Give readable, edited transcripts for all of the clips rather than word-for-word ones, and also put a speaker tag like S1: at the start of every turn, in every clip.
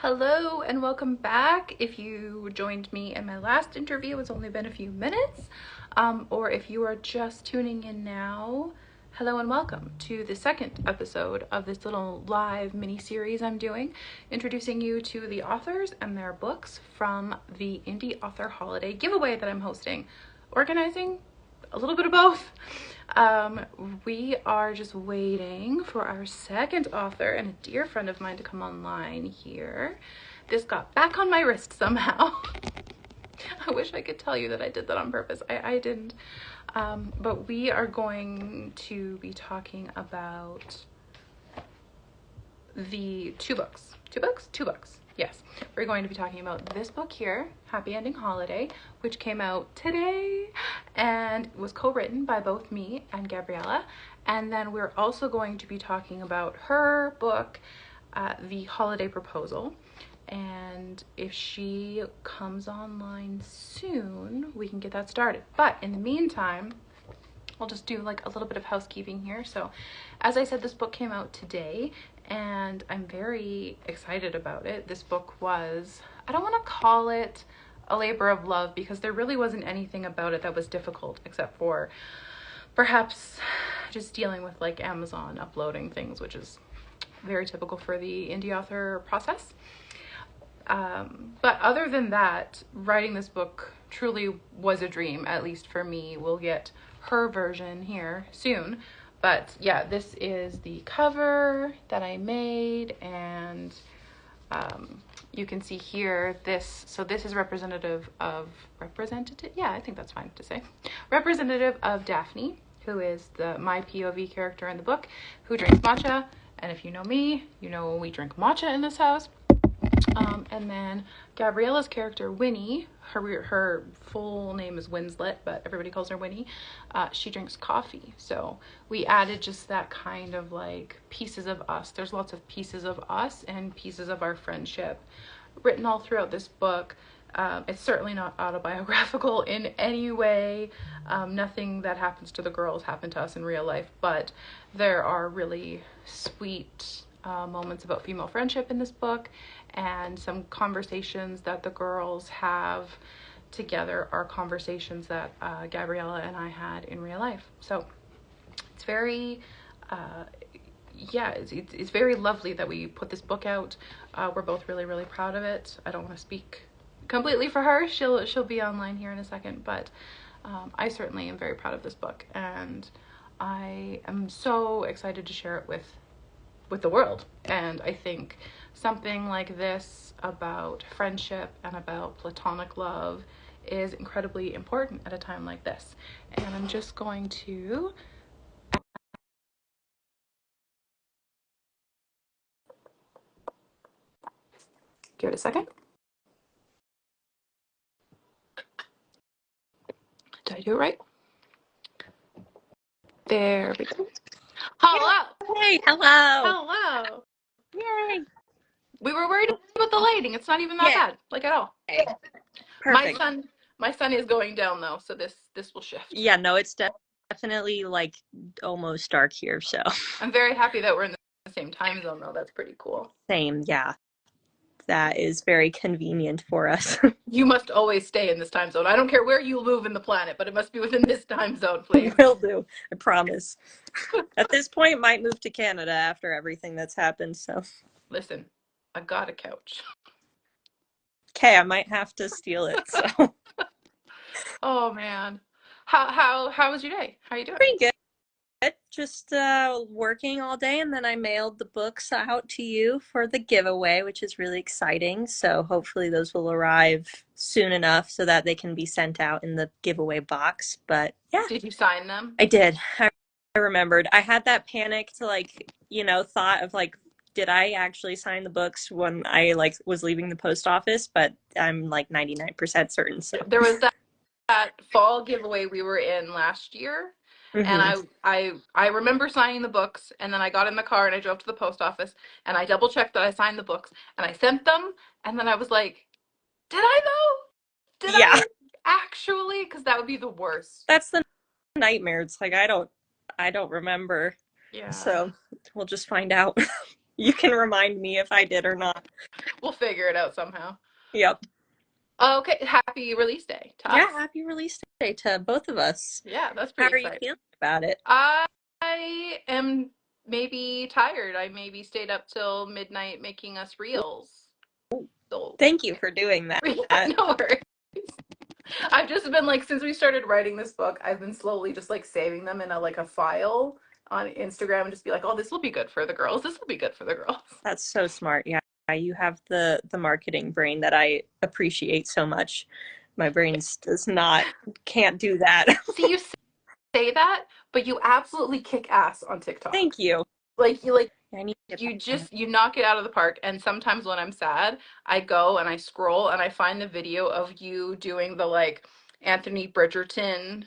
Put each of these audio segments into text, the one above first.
S1: Hello and welcome back. If you joined me in my last interview, it's only been a few minutes, or if you are just tuning in now, hello and welcome to the second episode of this little live mini series I'm doing, introducing you to the authors and their books from the Indie Author Holiday giveaway that I'm hosting, organizing a little bit of both. We are just waiting for our second author and a dear friend of mine to come online here. This got back on my wrist somehow. I wish I could tell you that I did that on purpose. I didn't. But we are going to be talking about the two books. Yes, we're going to be talking about this book here, Happy Ending Holiday, which came out today and was co-written by both me and Gabriela. And then we're also going to be talking about her book, The Holiday Proposal. And if she comes online soon, we can get that started. But in the meantime, I'll just do like a little bit of housekeeping here. So as I said, this book came out today and I'm very excited about it. This book was, I don't want to call it a labor of love because there really wasn't anything about it that was difficult except for perhaps just dealing with like Amazon uploading things, which is very typical for the indie author process. But other than that, writing this book truly was a dream, at least for me. We'll get her version here soon. But yeah, this is the cover that I made, and you can see here this, so this is representative, yeah, I think that's fine to say. Representative of Daphne, who is my POV character in the book, who drinks matcha. And if you know me, you know we drink matcha in this house. And then Gabriela's character, Winnie, her full name is Winslet, but everybody calls her Winnie. She drinks coffee. So we added just that kind of like pieces of us. There's lots of pieces of us and pieces of our friendship written all throughout this book. It's certainly not autobiographical in any way. Nothing that happens to the girls happened to us in real life, but there are really sweet moments about female friendship in this book, and some conversations that the girls have together are conversations that Gabriela and I had in real life. So it's very it's very lovely that we put this book out. We're both really proud of it. I don't want to speak completely for her. She'll be online here in a second, but I certainly am very proud of this book, and I am so excited to share it with the world. And I think something like this about friendship and about platonic love is incredibly important at a time like this. And I'm just going to give it a second. Did I do it right? There we go. Hello.
S2: Hey, hello.
S1: Hello.
S2: Yay.
S1: We were worried about the lighting. It's not even that bad, like at all.
S2: Okay. Perfect.
S1: My sun is going down though, so this will shift.
S2: Yeah, no, it's definitely like almost dark here, so.
S1: I'm very happy that we're in the same time zone though. That's pretty cool.
S2: Same, yeah. That is very convenient for us.
S1: You must always stay in this time zone. I don't care where you move in the planet, but it must be within this time zone, please.
S2: Will do, I promise. At this point, might move to Canada after everything that's happened, so.
S1: Listen, I got a couch.
S2: Okay, I might have to steal it, so.
S1: Oh man. How was your day? How are you doing?
S2: Pretty good. Just working all day, and then I mailed the books out to you for the giveaway, which is really exciting. So hopefully those will arrive soon enough so that they can be sent out in the giveaway box. But yeah.
S1: Did you sign them?
S2: I did. I remembered. I had that panic to thought of did I actually sign the books when I was leaving the post office? But I'm 99% certain. So
S1: there was that fall giveaway we were in last year. Mm-hmm. And I remember signing the books, and then I got in the car and I drove to the post office and I double checked that I signed the books and I sent them, and then I was like, did I though? Did I actually? Because that would be the worst.
S2: That's the nightmare. It's I don't remember. Yeah. So we'll just find out. You can remind me if I did or not.
S1: We'll figure it out somehow.
S2: Yep.
S1: Okay, happy release day to
S2: Yeah,
S1: us.
S2: happy release day to both of us.
S1: Yeah, that's
S2: How
S1: pretty
S2: are you
S1: exciting.
S2: feeling about it?
S1: I am maybe tired. I maybe stayed up till midnight making us reels. So,
S2: Thank you for doing
S1: yeah,
S2: that.
S1: no worries. I've just been like, since we started writing this book, I've been slowly just like saving them in a file on Instagram and just be like, oh, this will be good for the girls. This will be good for the girls.
S2: That's so smart. Yeah, you have the marketing brain that I appreciate so much. My brain does not can't do that.
S1: See, you say that, but you absolutely kick ass on TikTok.
S2: Thank you.
S1: Like
S2: I need to get
S1: you
S2: back on it.
S1: just you knock it out of the park. And sometimes when I'm sad, I go and I scroll and I find the video of you doing the like Anthony Bridgerton,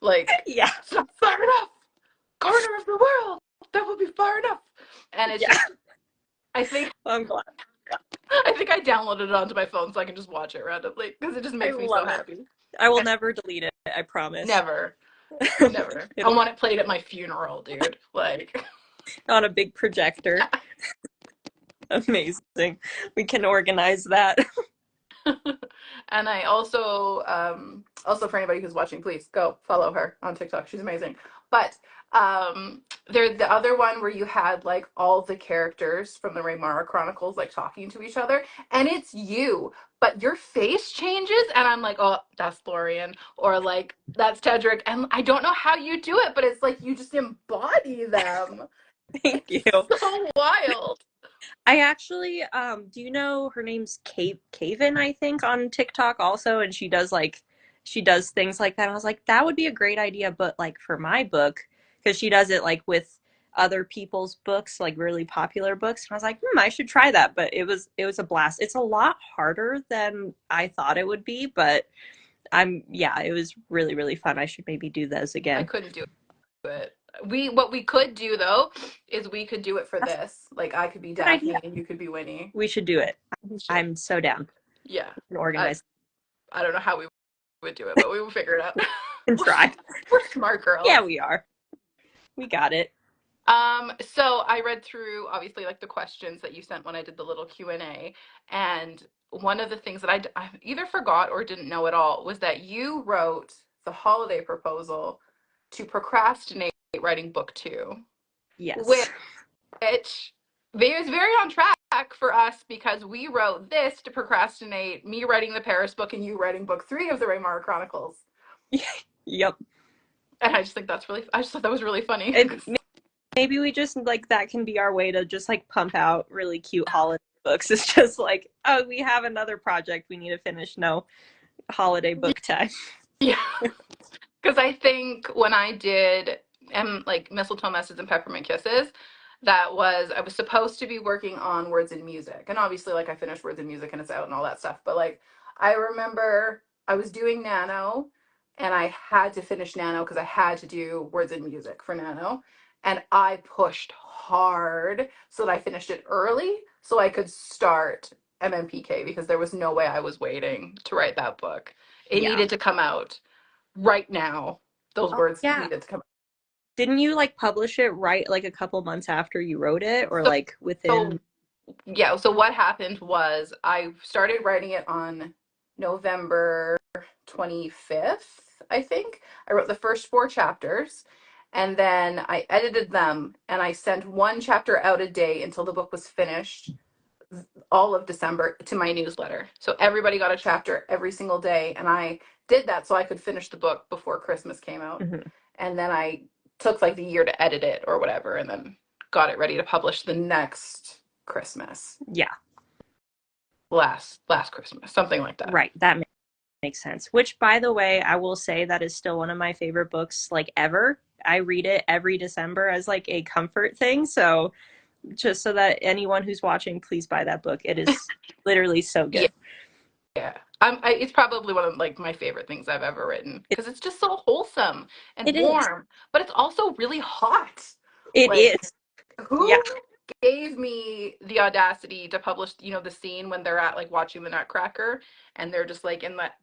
S1: like
S2: Yeah,
S1: it's not far enough, corner of the world, that will be far enough. And it's
S2: yeah.
S1: just I think
S2: I'm glad.
S1: I think I downloaded it onto my phone so I can just watch it randomly because it just
S2: I
S1: makes me so
S2: love it.
S1: happy.
S2: I will never delete it. I promise.
S1: Never, never. I
S2: It'll
S1: want it played at my funeral, dude. Like
S2: on a big projector. Amazing. We can organize that.
S1: and I also for anybody who's watching, please go follow her on TikTok. She's amazing. But there's the other one where you had like all the characters from the Raymara Chronicles like talking to each other, and it's you, but your face changes, and I'm like, oh, that's Florian, or like that's Tedric, and I don't know how you do it, but it's like you just embody them.
S2: Thank
S1: It's
S2: you.
S1: so wild.
S2: I actually, do you know her name's Caven, I think, on TikTok also, and she does things like that. And I was like, that would be a great idea, but like for my book, because she does it like with other people's books, like really popular books. And I was like, I should try that. But it was a blast. It's a lot harder than I thought it would be, but yeah, it was really, really fun. I should maybe do those
S1: I
S2: again.
S1: couldn't do it. What we could do though is we could do it for
S2: That's
S1: this. Like I could be
S2: a good idea.
S1: Daphne and you could be Winnie.
S2: We should do it.
S1: We should.
S2: I'm so down.
S1: Yeah.
S2: We can
S1: I
S2: organize
S1: I don't know how we would do it, but we will figure it out.
S2: and
S1: we're
S2: try.
S1: we're smart girls.
S2: Yeah, we are. We got it.
S1: So I read through obviously like the questions that you sent when I did the little Q&A, and one of the things that I either forgot or didn't know at all was that you wrote the holiday proposal to procrastinate writing book 2, which
S2: Yes.
S1: is very on track for us because we wrote this to procrastinate me writing the Paris book and you writing book 3 of the Raymara Chronicles.
S2: Yep.
S1: And I just think I just thought that was really funny.
S2: And maybe we just like that can be our way to just like pump out really cute holiday books. It's just like, oh, we have another project we need to finish. No, holiday book time.
S1: Yeah. Because I think when I did like Mistletoe Messes and Peppermint Kisses, I was supposed to be working on Words and Music. And obviously like I finished Words and Music and it's out and all that stuff. But like I remember I was doing Nano and I had to finish Nano because I had to do Words and Music for Nano. And I pushed hard so that I finished it early so I could start MMPK because there was no way I was waiting to write that book. It
S2: Yeah.
S1: needed to come out right now. Those
S2: Oh,
S1: words
S2: yeah.
S1: needed to come.
S2: Didn't you like publish it right like a couple months after you wrote it or
S1: So,
S2: like
S1: so
S2: within?
S1: yeah, so what happened was I started writing it on November 25th, I think. I wrote the first 4 chapters and then I edited them and I sent one chapter out a day until the book was finished all of December to my newsletter. So everybody got a chapter every single day. And I did that so I could finish the book before Christmas came out.
S2: Mhm.
S1: And then I took like the year to edit it or whatever and then got it ready to publish the next Christmas.
S2: Yeah,
S1: Last Christmas, something like that.
S2: right. That makes sense. Which, by the way, I will say that is still one of my favorite books like ever. I read it every December as like a comfort thing. So just so that anyone who's watching, please buy that book. It is literally so
S1: Yeah.
S2: good.
S1: Yeah. It's probably one of like my favorite things I've ever written
S2: It,
S1: because it's just so wholesome and
S2: it is.
S1: warm, but it's also really hot.
S2: It
S1: Like
S2: is. Yeah.
S1: who gave me the audacity to publish, the scene when they're at like watching the Nutcracker and they're just like in that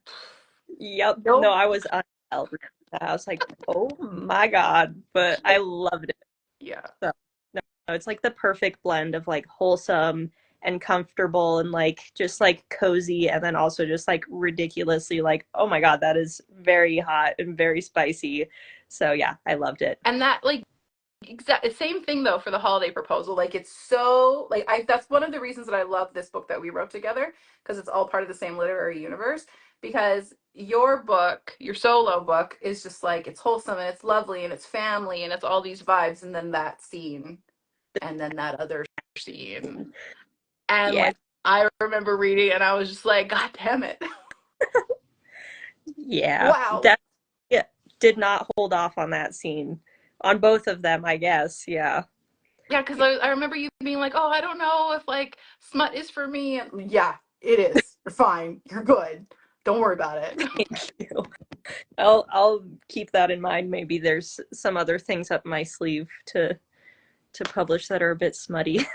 S2: Yep. No,
S1: no
S2: I was unheld. I was like, oh my God. But I loved it.
S1: yeah.
S2: So, no. It's like the perfect blend of like wholesome and comfortable and like just like cozy and then also just like ridiculously like, oh my God, that is very hot and very spicy. So yeah, I loved it.
S1: And that like exact same thing though for the holiday proposal. Like it's so like I that's one of the reasons that I love this book that we wrote together because it's all part of the same literary universe. Because your book, your solo book, is just like it's wholesome and it's lovely and it's family and it's all these vibes, and then that scene and then that other scene. And
S2: Yeah.
S1: like I remember reading and I was just like, God damn it.
S2: Yeah.
S1: Wow.
S2: Definitely did not hold off on that scene. On both of them, I guess. Yeah.
S1: Yeah, because I remember you being like, oh, I don't know if like smut is for me. And yeah, it is. You're fine. You're good. Don't worry about it.
S2: Thank you. I'll keep that in mind. Maybe there's some other things up my sleeve to publish that are a bit smutty.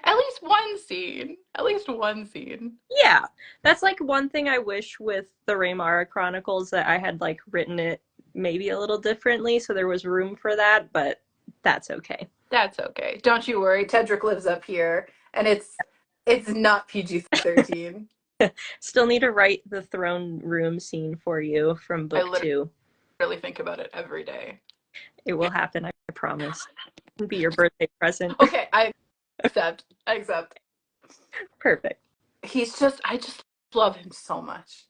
S1: At least one scene. At least one scene.
S2: Yeah, that's like one thing I wish with the Raymara Chronicles that I had like written it maybe a little differently, so there was room for that, but that's okay.
S1: That's okay. Don't you worry. Tedrick lives up here, and it's not PG-13.
S2: Still need to write the throne room scene for you from
S1: I
S2: book two.
S1: literally think about it every day.
S2: It will happen, I promise. It'll be your birthday present.
S1: Okay, I accept. I accept.
S2: Perfect.
S1: I just love him so much.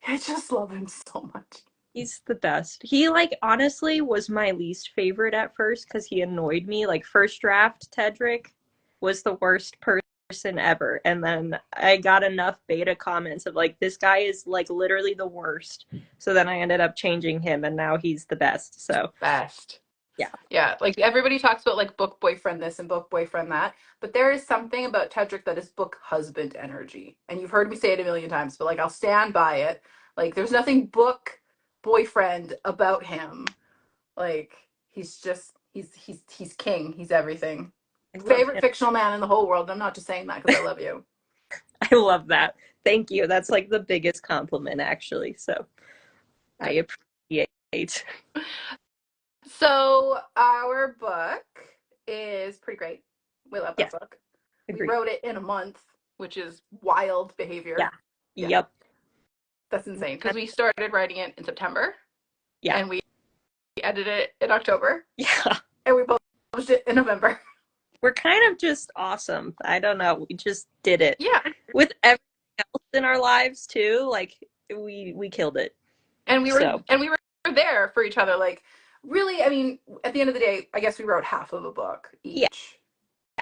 S1: I just love him so much.
S2: He's the best. He like honestly was my least favorite at first because he annoyed me. Like first draft, Tedrick was the worst person ever. And then I got enough beta comments of like this guy is like literally the worst. So then I ended up changing him and now he's the best. So
S1: Best.
S2: yeah.
S1: Yeah, like everybody talks about like book boyfriend this and book boyfriend that, but there is something about Tedrick that is book husband energy. And you've heard me say it a million times, but like I'll stand by it. Like there's nothing book boyfriend about him. Like he's king. He's everything.
S2: I love
S1: Favorite
S2: him.
S1: fictional man in the whole world. I'm not just saying that because I love you.
S2: I love that. Thank you. That's like the biggest compliment actually. So I appreciate.
S1: So our book is pretty great. We love that
S2: Yes,
S1: book. We
S2: agreed.
S1: wrote it in a month, which is wild
S2: Yeah.
S1: behavior. Yeah,
S2: Yep.
S1: that's insane. Because we started writing it in September
S2: Yeah.
S1: and we edited it in October
S2: Yeah.
S1: and we published it in November.
S2: We're kind of just awesome. I don't know. We just did it
S1: Yeah.
S2: with everything else in our lives too. Like we killed it.
S1: And
S2: So
S1: we were there for each other. Like really, I mean, at the end of the day, I guess we wrote half of a book
S2: yeah,
S1: each.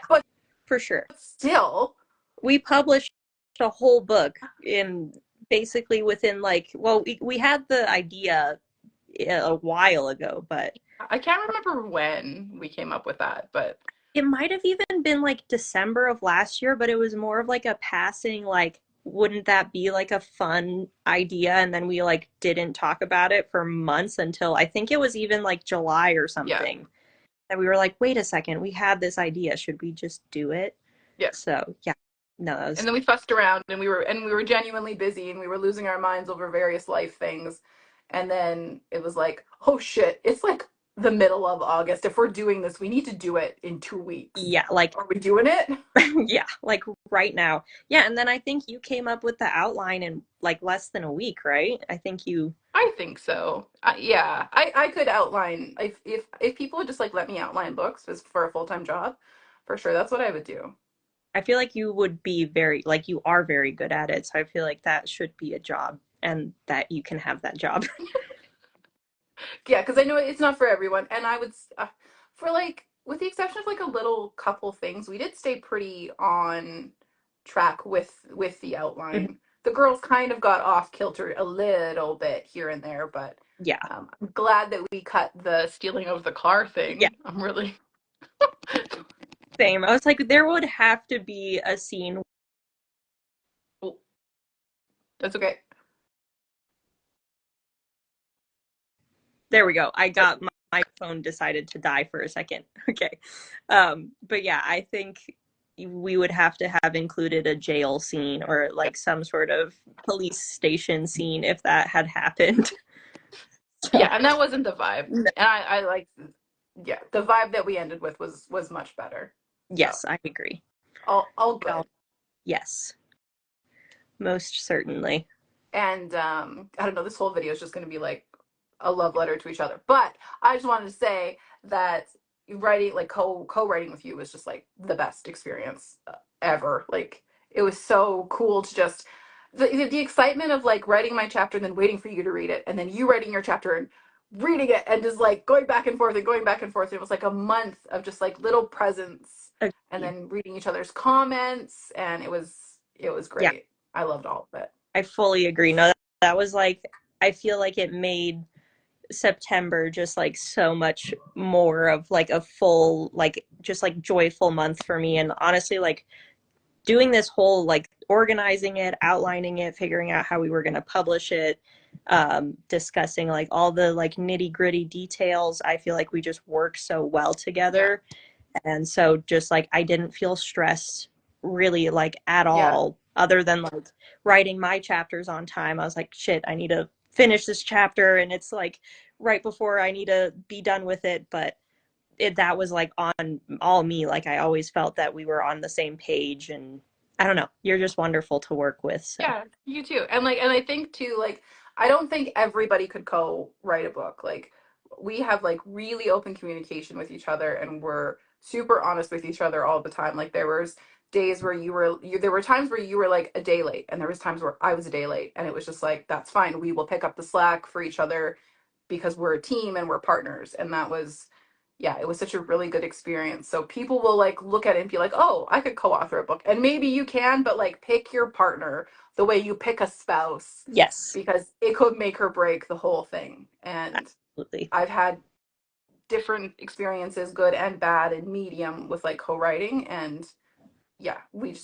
S1: But
S2: for sure.
S1: still,
S2: We published a whole book in basically within like we had the idea a while ago, but
S1: I can't remember when we came up with that, but
S2: it might have even been like December of last year, but it was more of like a passing, like, wouldn't that be like a fun idea? And then we like didn't talk about it for months until I think it was even like July or
S1: yeah.
S2: something. And we were like, wait a second, we had this idea. Should we just do it?
S1: Yeah.
S2: So yeah. No, that
S1: And
S2: was
S1: then we fussed around and we were genuinely busy and we were losing our minds over various life things. And then it was like, oh shit, it's like the middle of August. If we're doing this, we need to do it in 2 weeks.
S2: yeah, like
S1: Are we doing it?
S2: yeah, like right now. Yeah, and then I think you came up with the outline in like less than a week, right? I think you
S1: I think so. Yeah, I could outline if people would just like let me outline books as for a full-time job, for sure. That's what I would do.
S2: I feel like you would be very, like, you are very good at it. So I feel like that should be a job and that you can have that job.
S1: Yeah, because I know it's not for everyone, and I would for like with the exception of like a little couple things, we did stay pretty on track with the outline. The girls kind of got off kilter a little bit here and there, but
S2: Yeah.
S1: I'm glad that we cut the stealing of the car
S2: Yeah.
S1: thing. I'm really
S2: Same. I was like, there would have to be a scene.
S1: oh, that's okay.
S2: There we go. I got my phone decided to die for a second. Okay. But yeah, I think we would have to have included a jail scene or like some sort of police station scene if that had happened. So,
S1: Yeah, and that wasn't the vibe.
S2: no.
S1: And I like yeah, the vibe that we ended with was much better. So
S2: Yes, I agree.
S1: all
S2: Well,
S1: good.
S2: yes, most certainly.
S1: And I don't know, this whole video is just going to be like a love letter to each other. But I just wanted to say that writing, like co-writing with you was just like the best experience ever. Like it was so cool to just the excitement of like writing my chapter and then waiting for you to read it, and then you writing your chapter and reading it, and just like going back and forth and going back and forth. It was like a month of just like little presents, and
S2: Agreed.
S1: then reading each other's comments, and it was
S2: Yeah,
S1: great. I loved all of it.
S2: I fully agree. No, that was like, I feel like it made September just like so much more of like a full, like just like joyful month for me. And honestly, like doing this whole like organizing it, outlining it, figuring out how we were going to publish it, discussing like all the like nitty gritty details. I feel like we just work so well
S1: Yeah.
S2: together. And so just like I didn't feel stressed really like at
S1: Yeah.
S2: all, other than like writing my chapters on time. I was like, shit, I need to finish this chapter, and it's like right before I need to be done with it. But that was like on all me. Like I always felt that we were on the same page, and I don't know, you're just wonderful to work with. So
S1: Yeah, you too. And I think too, like, I don't think everybody could co-write a book. Like, we have like really open communication with each other, and we're super honest with each other all the time. Like, there was days where there were times where you were like a day late, and there was times where I was a day late, and it was just like, that's fine. We will pick up the slack for each other because we're a team and we're partners. And that was, yeah, it was such a really good experience. So people will like look at it and be like, oh, I could co-author a book. And maybe you can, but like pick your partner the way you pick a spouse,
S2: yes,
S1: because it could make or break the whole thing. And
S2: absolutely.
S1: I've had different experiences, good and bad and medium, with like co-writing. And yeah, we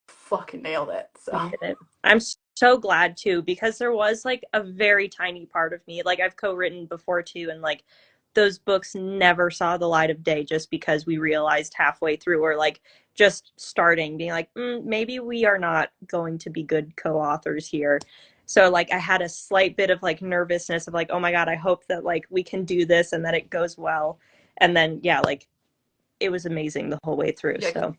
S1: fucking nailed it.
S2: We
S1: So
S2: did it. I'm so glad too, because there was like a very tiny part of me. Like I've co-written before too, and like those books never saw the light of day just because we realized halfway through, or like just starting, being like, maybe we are not going to be good co-authors here. So like I had a slight bit of like nervousness of like, oh my God, I hope that like we can do this and that it goes well. And then yeah, like it was amazing the whole way through.
S1: yeah,
S2: So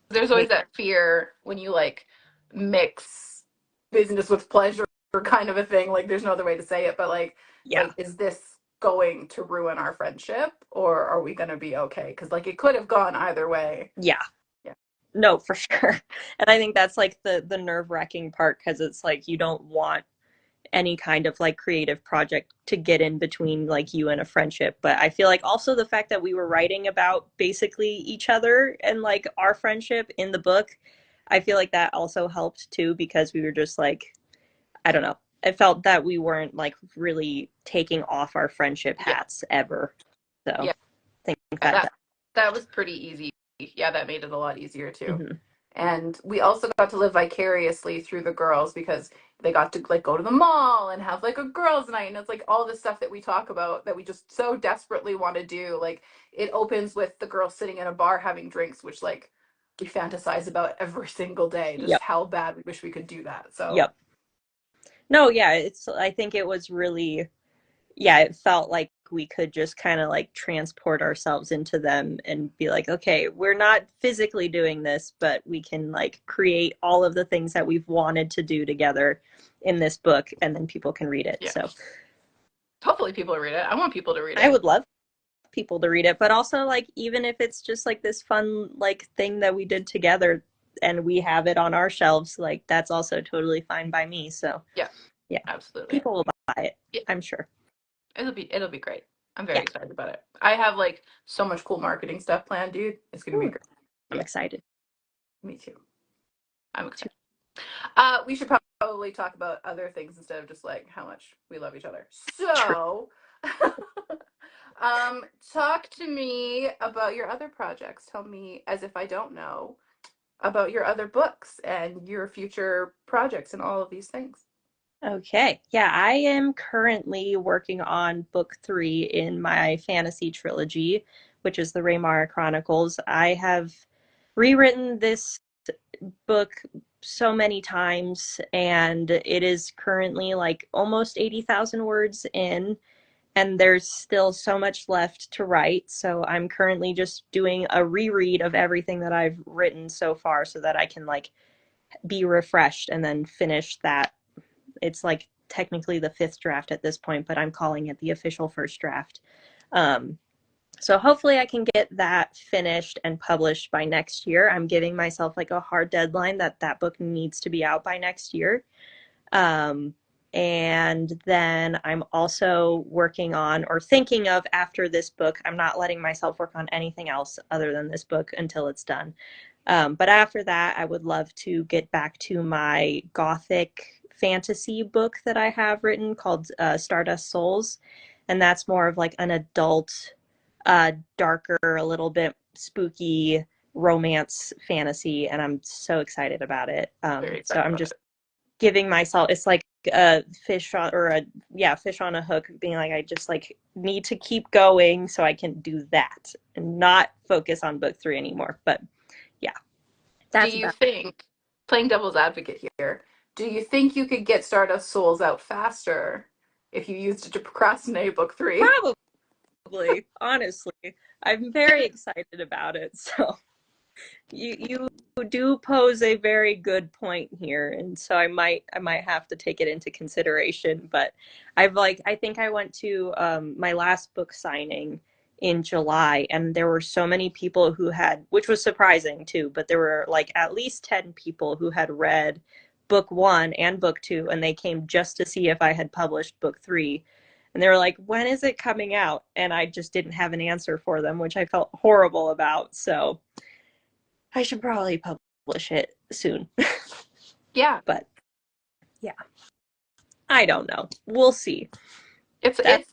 S1: there's
S2: yeah,
S1: always that fear when you like mix business with pleasure, kind of a thing. Like, there's no other way to say it, but
S2: yeah,
S1: like is this going to ruin our friendship, or are we going to be okay? Because like it could have gone either way.
S2: yeah.
S1: Yeah.
S2: No, for sure. And I think that's like the nerve-wracking part, because it's like you don't want any kind of like creative project to get in between like you and a friendship. But I feel like also the fact that we were writing about basically each other and like our friendship in the book, I feel like that also helped too, because we were just like, I don't know. I felt that we weren't like really taking off our friendship
S1: Yeah.
S2: hats ever. So
S1: Yeah.
S2: I think that,
S1: That was pretty easy. Yeah, that made it a lot easier too.
S2: mhm.
S1: And we also got to live vicariously through the girls, because they got to like go to the mall and have like a girls' night, and it's like all the stuff that we talk about that we just so desperately want to do. Like, it opens with the girls sitting in a bar having drinks, which like we fantasize about every single day, just
S2: Yep,
S1: how bad we wish we could do that. So
S2: yep. No, yeah, it's, I think it was really, yeah, it felt like we could just kind of like transport ourselves into them and be like, okay, we're not physically doing this, but we can like create all of the things that we've wanted to do together in this book, and then people can read it.
S1: yeah,
S2: So
S1: hopefully people read it. I want people to read
S2: I
S1: it.
S2: would love people to read it, but also like even if it's just like this fun like thing that we did together and we have it on our shelves, like that's also totally fine by me. So
S1: Yeah,
S2: yeah,
S1: absolutely.
S2: people will buy it,
S1: Yeah,
S2: I'm sure.
S1: it'll be great. I'm very
S2: Yeah.
S1: excited about it. I have like so much cool marketing stuff planned, dude. It's gonna be
S2: Ooh,
S1: great.
S2: I'm
S1: Yeah,
S2: excited.
S1: me too. I'm excited. We should probably talk about other things instead of just like how much we love each other.
S2: True.
S1: So, talk to me about your other projects. Tell me, as if I don't know, about your other books and your future projects and all of these things.
S2: Okay. Yeah, I am currently working on book three in my fantasy trilogy, which is the Raymara Chronicles. I have rewritten this book so many times, and it is currently like almost 80,000 words in. and there's still so much left to write. So I'm currently just doing a reread of everything that I've written so far so that I can like be refreshed and then finish that. It's like technically the fifth draft at this point, but I'm calling it the official first draft. Um, so hopefully I can get that finished and published by next year. I'm giving myself like a hard deadline that that book needs to be out by next year. Um, and then I'm also working on or thinking of after this book, I'm not letting myself work on anything else other than this book until it's done. But after that, I would love to get back to my gothic fantasy book that I have written called Stardust Souls. And that's more of like an adult, darker, a little bit spooky romance fantasy. And I'm so excited about it.
S1: Very
S2: So
S1: excited
S2: I'm
S1: about
S2: just
S1: it.
S2: giving myself, it's like a fish on, or a, yeah, fish on a hook, being like, I just like need to keep going so I can do that and not focus on book three anymore. But yeah,
S1: Do
S2: that's
S1: you
S2: about
S1: think, playing devil's advocate here, do you think you could get Stardust Souls out faster if you used it to procrastinate book three?
S2: probably, honestly. I'm very excited about it. So you do pose a very good point here, and so I might have to take it into consideration. But I think I went to my last book signing in July, and there were so many people who had, which was surprising too, but there were like at least 10 people who had read book one and book two, and they came just to see if I had published book three. And they were like, when is it coming out? And I just didn't have an answer for them, which I felt horrible about. So I should probably publish it soon.
S1: Yeah,
S2: But yeah, I don't know. We'll see.
S1: it's
S2: That's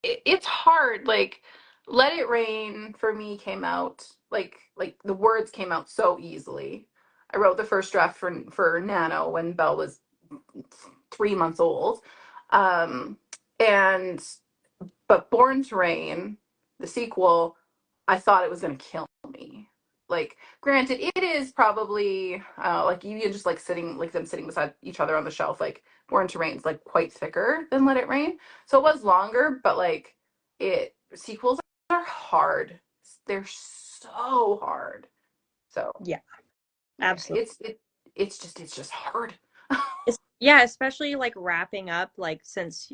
S1: it's it's hard. Like, Let It Rain for me came out like the words came out so easily. I wrote the first draft for Nano when Belle was 3 months old, um, and but Born to Rain, the sequel, I thought it was gonna kill me. Like, granted, it is probably like you just like sitting like them sitting beside each other on the shelf. Like Born to Rain's like quite thicker than Let It Rain, so it was longer. But like it sequels are hard. They're so hard. So
S2: yeah,
S1: yeah,
S2: absolutely.
S1: it's just hard.
S2: Yeah, especially like wrapping up, like since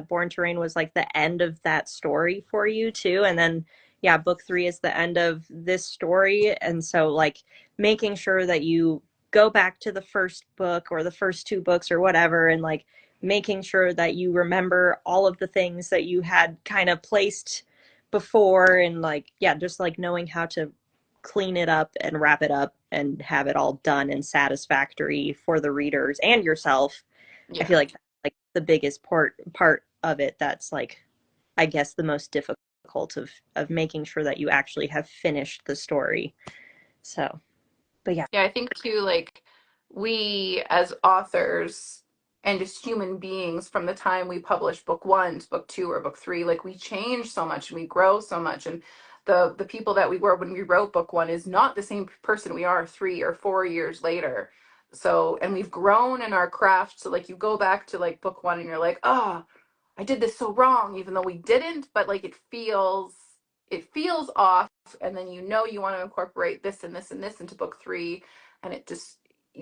S2: Born to Rain was like the end of that story for you too, and then yeah, book three is the end of this story, and so like making sure that you go back to the first book or the first two books or whatever, and like making sure that you remember all of the things that you had kind of placed before, and like yeah, just like knowing how to clean it up and wrap it up and have it all done and satisfactory for the readers and yourself. I
S1: Yeah.
S2: feel like that's like the biggest part of it, that's like I guess the most difficult of making sure that you actually have finished the story. So, but yeah,
S1: Yeah, I think too, like we as authors and just human beings from the time we publish book one to book two or book three, like we change so much and we grow so much. And the people that we were when we wrote book one is not the same person we are 3 or 4 years later. So, and we've grown in our craft. So like you go back to like book one and you're like, oh, I did this so wrong, even though we didn't, but like it feels off, and then you want to incorporate this and this and this into book three, and it just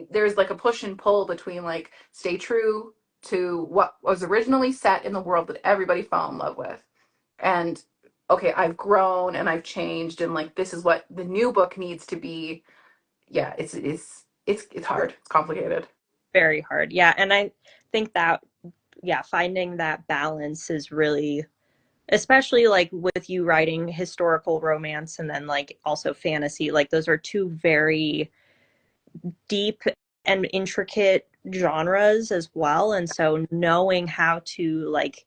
S1: there's like a push and pull between like stay true to what was originally set in the world that everybody fell in love with, and okay, I've grown and I've changed, and like this is what the new book needs to be. Yeah, it's hard. It's complicated.
S2: very hard. Yeah, and I think that yeah, finding that balance is really, especially like with you writing historical romance and then like also fantasy, like those are two very deep and intricate genres as well, and so knowing how to like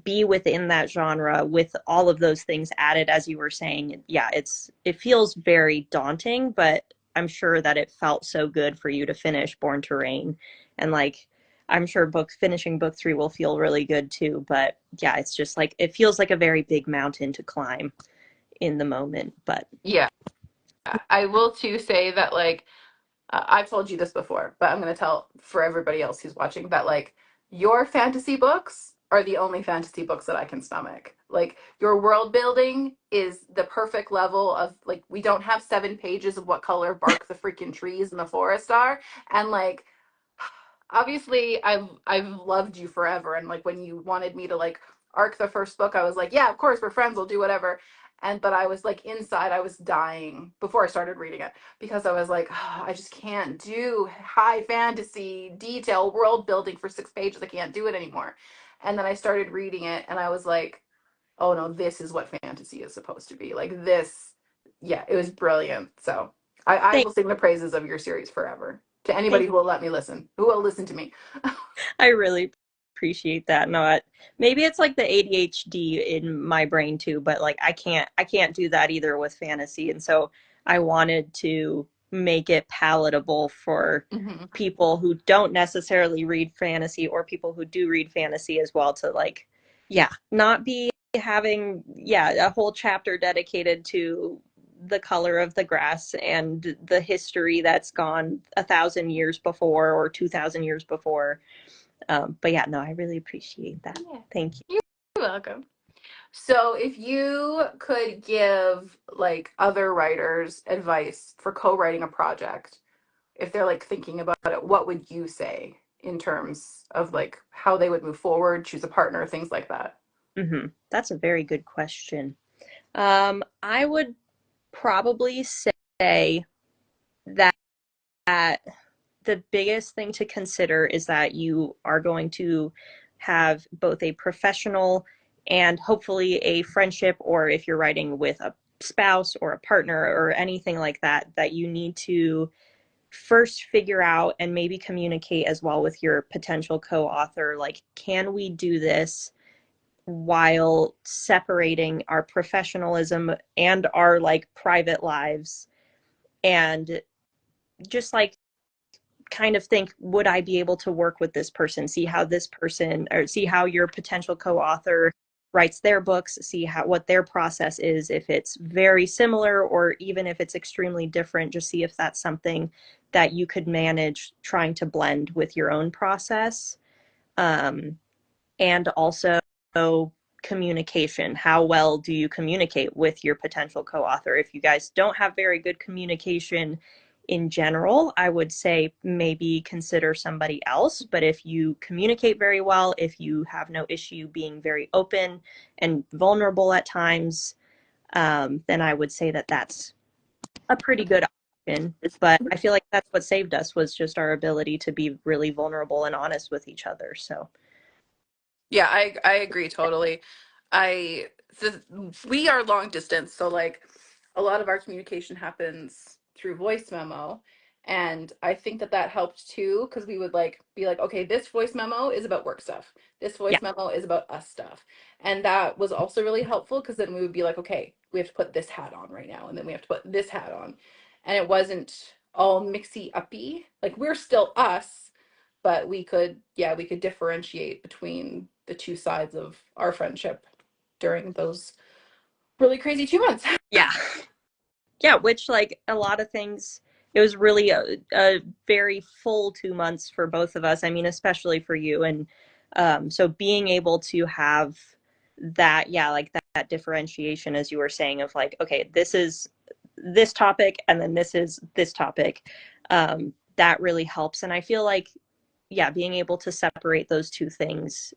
S2: be within that genre with all of those things added, as you were saying, yeah, it feels very daunting, but I'm sure that it felt so good for you to finish Born to Rain, and like I'm sure finishing book three will feel really good too. But yeah, it's just like it feels like a very big mountain to climb in the moment. But
S1: Yeah, I will too say that like I've told you this before, but I'm going to tell for everybody else who's watching that like your fantasy books are the only fantasy books that I can stomach. Like your world building is the perfect level of like we don't have 7 pages of what color bark the freaking trees in the forest are, and like obviously I've loved you forever, and like when you wanted me to like arc the first book, I was like, yeah, of course we're friends, we'll do whatever. And but I was like inside I was dying before I started reading it because I was like, oh, I just can't do high fantasy detail world building for 6 pages. I can't do it anymore. And then I started reading it and I was like, oh no, this is what fantasy is supposed to be. Like this, yeah, it was brilliant. So I
S2: Thank,
S1: will sing the praises of your series forever to
S2: thank
S1: anybody who will let me listen, who will listen to me.
S2: I really appreciate that. No, maybe it's like the ADHD in my brain too, but like I can't do that either with fantasy. And so I wanted to make it palatable for
S1: Hmm.
S2: people who don't necessarily read fantasy or people who do read fantasy as well to like yeah, not be having yeah, a whole chapter dedicated to the color of the grass and the history that's gone 1,000 years before or 2,000 years before. But yeah, no, I really appreciate that.
S1: Yeah,
S2: Thank you.
S1: you're welcome. So if you could give like other writers advice for co-writing a project, if they're like thinking about it, what would you say in terms of like how they would move forward, choose a partner, things like that?
S2: That's a very good question. I would probably say that the biggest thing to consider is that you are going to have both a professional and hopefully a friendship, or if you're writing with a spouse or a partner or anything like that, that you need to first figure out and maybe communicate as well with your potential co-author, like, can we do this while separating our professionalism and our like private lives, and just like kind of think, would I be able to work with this person, see how this person, or see how your potential co-author writes their books, see how what their process is, if it's very similar or even if it's extremely different, just see if that's something that you could manage trying to blend with your own process. And also communication. How well do you communicate with your potential co-author? If you guys don't have very good communication in general, I would say maybe consider somebody else. But if you communicate very well, if you have no issue being very open and vulnerable at times, then I would say that that's a pretty good option. But I feel like that's what saved us, was just our ability to be really vulnerable and honest with each other. So
S1: Yeah, I agree totally. I the, we are long distance, so like a lot of our communication happens through voice memo, and I think that that helped too because we would like be like, okay, this voice memo is about work stuff. This
S2: yeah,
S1: voice memo is about us stuff. And that was also really helpful because then we would be like, okay, we have to put this hat on right now, and then we have to put this hat on. And it wasn't all mixy uppy. Like we're still us, but we could, yeah, we could differentiate between the two sides of our friendship during those really crazy 2 months.
S2: yeah. Yeah, which like a lot of things, it was really a very full 2 months for both of us. I mean, especially for you. And so being able to have that, yeah, like that differentiation, as you were saying, of like, okay, this is this topic, and then this is this topic, that really helps. And I feel like, yeah, being able to separate those two things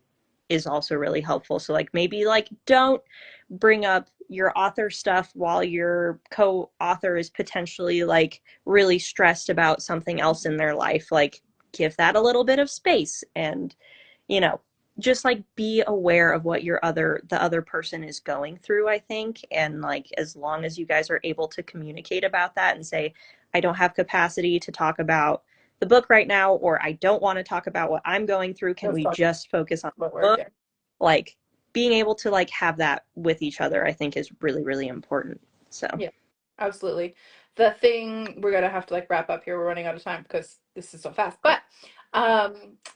S2: is also really helpful. So like maybe like don't bring up your author stuff while your co-author is potentially like really stressed about something else in their life. Like give that a little bit of space, and you know, just like be aware of what the other person is going through, I think. And like as long as you guys are able to communicate about that and say, I don't have capacity to talk about the book right now, or I don't want to talk about what I'm going through, can
S1: Let's
S2: we
S1: talk
S2: just focus on
S1: about
S2: the
S1: work.
S2: book?
S1: Yeah.
S2: Like being able to like have that with each other, I think is really really important. So
S1: Yeah, absolutely. The thing we're gonna have to like wrap up here. We're running out of time because this is so fast. But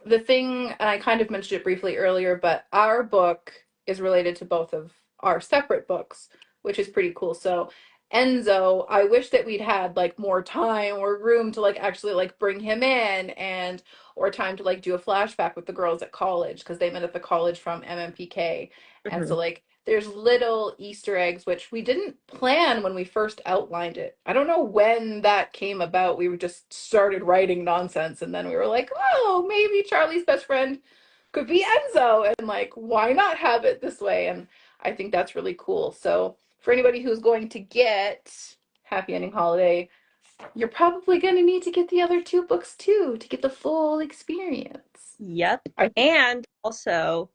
S1: the thing, and I kind of mentioned it briefly earlier, but our book is related to both of our separate books, which is pretty cool. So Enzo, I wish that we'd had like more time or room to like actually like bring him in and or time to like do a flashback with the girls at college because they met at the college from MMPK. And so
S2: Mhm.
S1: like there's little Easter eggs which we didn't plan when we first outlined it. I don't know when that came about. We were just started writing nonsense and then we were like, "Oh, maybe Charlie's best friend could be Enzo." And like, why not have it this way? And I think that's really cool. So for anybody who's going to get Happy Ending Holiday, you're probably going to need to get the other two books too to get the full experience.
S2: Yep.
S1: I
S2: And also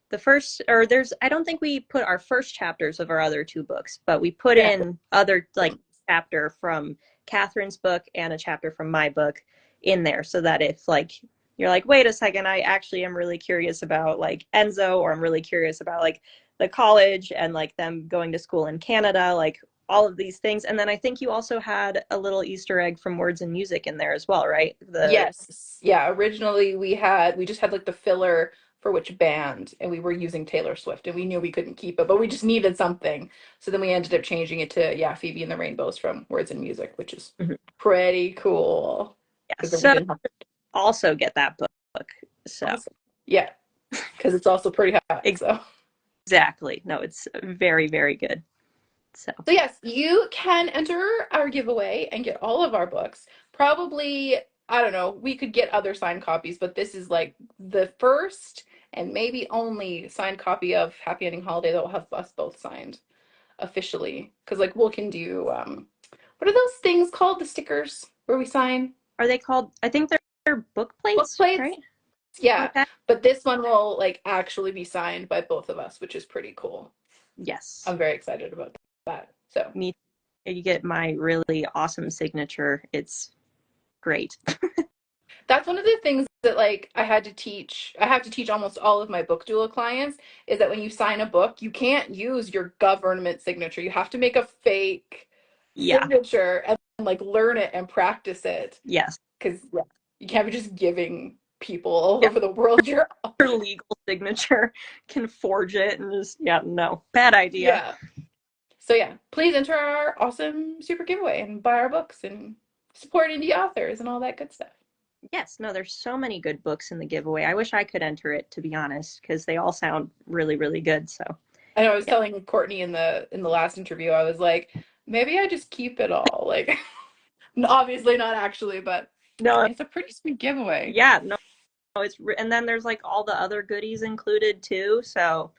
S2: the first, or there's, I don't think we put our first chapters of our other two books, but we put
S1: Yeah.
S2: in other, like, chapter from Catherine's book and a chapter from my book in there so that if, like, you're like, wait a second, I actually am really curious about, like, Enzo, or I'm really curious about, like, the college and, like, them going to school in Canada, like, all of these things. And then I think you also had a little Easter egg from Words and Music in there as well, right? The
S1: Yes. Yeah. Originally, we just had like the filler for which band, and we were using Taylor Swift, and we knew we couldn't keep it, but we just needed something. So then we ended up changing it to, yeah, Phoebe and the Rainbows from Words and Music, which is
S2: Mhm.
S1: pretty cool
S2: Yeah.
S1: because then we
S2: So
S1: didn't have
S2: also get that book. So
S1: awesome. Yeah, because it's also pretty hot. So.
S2: exactly. No, it's very, very good. So
S1: So yes, you can enter our giveaway and get all of our books. Probably, I don't know, we could get other signed copies, but this is like the first and maybe only signed copy of Happy Ending Holiday that will have us both signed officially. Because like we can do what are those things called? The stickers where we sign
S2: are they called? I think they're book
S1: book
S2: plates,
S1: plates.
S2: right?
S1: Yeah,
S2: Okay.
S1: but this one will like actually be signed by both of us, which is pretty cool.
S2: Yes.
S1: I'm very excited about that. So
S2: Me. You get my really awesome signature. It's great.
S1: that's one of the things that like I have to teach almost all of my book doula clients is that when you sign a book you can't use your government signature. You have to make a fake
S2: Yeah.
S1: signature and like learn it and practice it
S2: Yes.
S1: because yeah, you can't be just giving people all
S2: Yeah.
S1: over the world your
S2: Your legal signature can forge it and just, yeah, no. Bad idea.
S1: yeah. So yeah, please enter our awesome super giveaway and buy our books and support indie authors and all that good stuff.
S2: Yes, no, there's so many good books in the giveaway. I wish I could enter it, to be honest, because they all sound really, really good. So,
S1: I know I was
S2: yeah.
S1: telling Courtney in the last interview, I was like, maybe I just keep it all. Like, obviously not actually, but
S2: No,
S1: it's a pretty sweet giveaway.
S2: yeah, no, and then there's like all the other goodies included too. So,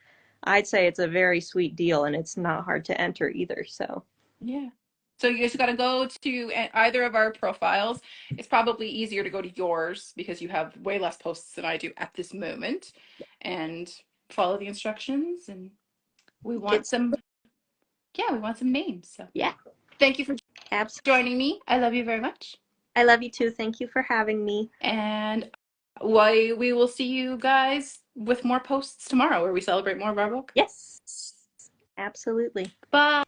S2: I'd say it's a very sweet deal and it's not hard to enter either. So,
S1: Yeah. So you guys got to go to either of our profiles. It's probably easier to go to yours because you have way less posts than I do at this moment, and follow the instructions. And we want
S2: get,
S1: some, yeah, we want some names. So
S2: yeah,
S1: thank you for
S2: absolutely.
S1: joining me. I love you very much.
S2: I love you too. Thank you for having me.
S1: And we will see you guys with more posts tomorrow where we celebrate more of our book.
S2: Yes, absolutely.
S1: Bye.